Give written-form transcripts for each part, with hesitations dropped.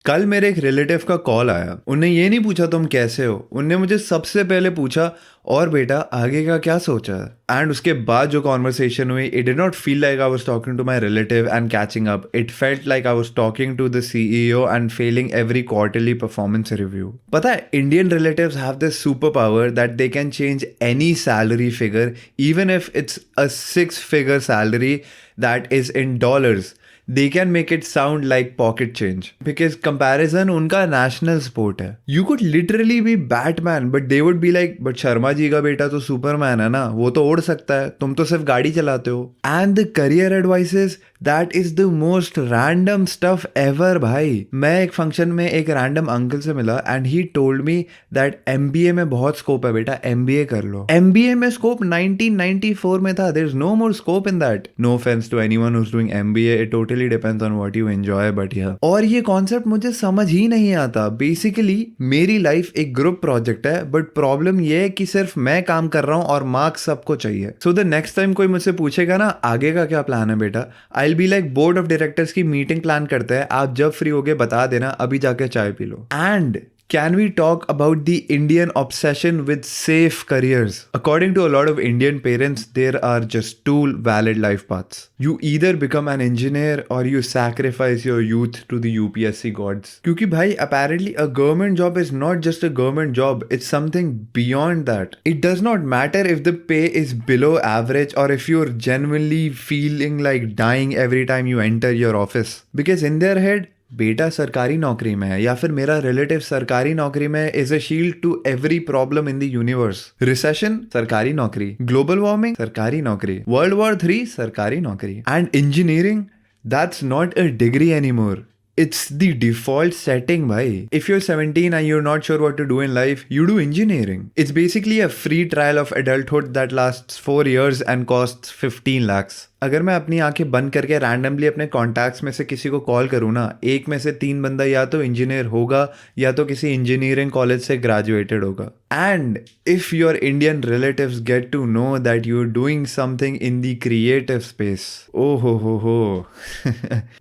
कल मेरे एक रिलेटिव का कॉल आया। उनने ये नहीं पूछा तुम कैसे हो, उनने मुझे सबसे पहले पूछा और बेटा आगे का क्या सोचा है। एंड उसके बाद जो कॉन्वर्सेशन हुई, it did not feel like I was talking to my relative and catching up. It felt like I was talking to the CEO and failing every quarterly performance review. पता है, Indian relatives have this super power that they can change any salary figure, even if it's a 6 figure salary that is in dollars. they can make it sound like pocket change because comparison उनका national sport है. You could literally be Batman but they would be like, but Sharma ji का बेटा तो Superman है ना, वो तो उड़ सकता है, तुम तो सिर्फ गाड़ी चलाते हो. And the career advices, that is the most random stuff ever भाई. मैं एक फंक्शन में एक रैंडम अंकल से मिला and he told me that MBA में बहुत स्कोप है बेटा, एमबीए कर लो. एमबीए में स्कोप 1994 में था. There is no more scope in that. No offence to anyone who is doing MBA, it totally depends on what you enjoy, but या और ये कॉन्सेप्ट मुझे समझ ही नहीं आता. बेसिकली मेरी लाइफ एक ग्रुप प्रोजेक्ट है, बट प्रॉब्लम ये है कि सिर्फ मैं काम कर रहा हूँ और मार्क्स सबको चाहिए. सो द नेक्स्ट टाइम कोई मुझसे पूछेगा ना आगे का क्या प्लान है बेटा, I be like board of directors की मीटिंग प्लान करते हैं, आप जब फ्री होगे बता देना, अभी जाके चाय P low. And can we talk about the Indian obsession with safe careers? According to a lot of Indian parents, there are just two valid life paths. You either become an engineer or you sacrifice your youth to the UPSC gods. क्योंकि भाई apparently a government job is not just a government job, it's something beyond that. It does not matter if the pay is below average or if you're genuinely feeling like dying every time you enter your office. Because in their head, बेटा सरकारी नौकरी में है या फिर मेरा relative सरकारी नौकरी में is a shield to every problem in the universe. Recession सरकारी नौकरी, ग्लोबल वार्मिंग सरकारी नौकरी, वर्ल्ड वॉर 3 सरकारी नौकरी. And engineering, that's not a degree anymore. It's the default setting, bhai. If you're 17 and you're not sure what to do in life, you do engineering. It's basically a free trial of adulthood that lasts 4 years and costs 15 lakhs. अगर मैं अपनी आंखें बंद करके randomly अपने contacts में से किसी को कॉल करूँ ना, एक में से 3 बंदा या तो इंजीनियर होगा या तो किसी इंजीनियरिंग कॉलेज से ग्रेजुएटेड होगा. And if your Indian relatives get to know that you are doing something in the creative space, ओ हो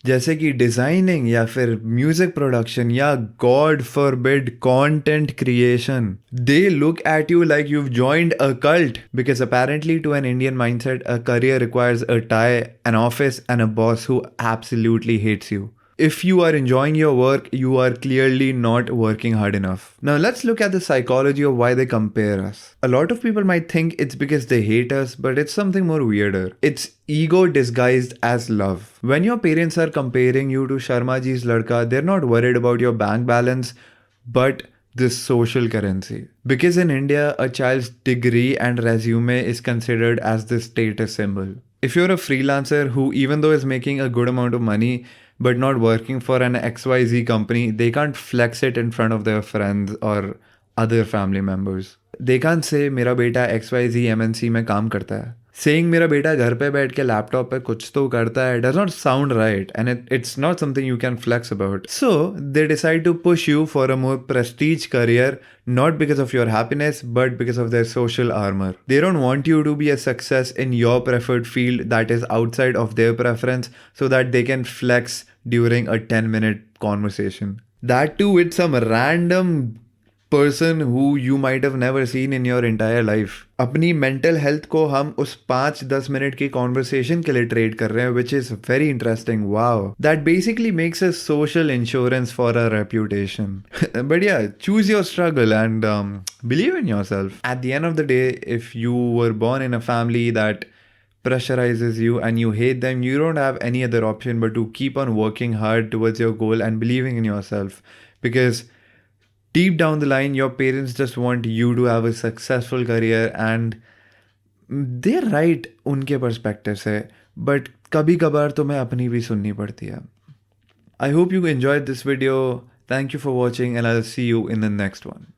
जैसे कि डिजाइनिंग या फिर म्यूजिक प्रोडक्शन या god forbid content creation, they look at you like you've joined a cult because apparently to an Indian mindset a career requires a tie, an office and a boss who absolutely hates you. If you are enjoying your work, you are clearly not working hard enough. Now let's look at the psychology of why they compare us. A lot of people might think it's because they hate us, but it's something more weirder. It's ego disguised as love. When your parents are comparing you to Sharma ji's ladka, they're not worried about your bank balance, but this social currency. Because in India, a child's degree and resume is considered as the status symbol. If you're a freelancer who, even though is making a good amount of money, but not working for an XYZ company, they can't flex it in front of their friends or other family members. They can't say, मेरा बेटा XYZ MNC में काम करता है. Saying मेरा बेटा घर पे बैठ के लैपटॉप पे कुछ तो करता है does not sound right, and it's not something you can flex about. So they decide to push you for a more prestige career, not because of your happiness but because of their social armor. They don't want you to be a success in your preferred field that is outside of their preference so that they can flex during a 10-minute conversation. That too with some random person who you might have never seen in your entire life. अपनी mental health को हम उस 5-10 minute की conversation के लिए trade कर रहे हैं, which is very interesting. Wow. That basically makes us social insurance for our reputation. But yeah, choose your struggle and believe in yourself. At the end of the day, if you were born in a family that pressurizes you and you hate them, you don't have any other option but to keep on working hard towards your goal and believing in yourself. Because deep down the line, your parents just want you to have a successful career and they're right उनके perspective से, but कभी कभार तो मैं अपनी भी सुननी पड़ती है. I hope you enjoyed this video. Thank you for watching and I'll see you in the next one.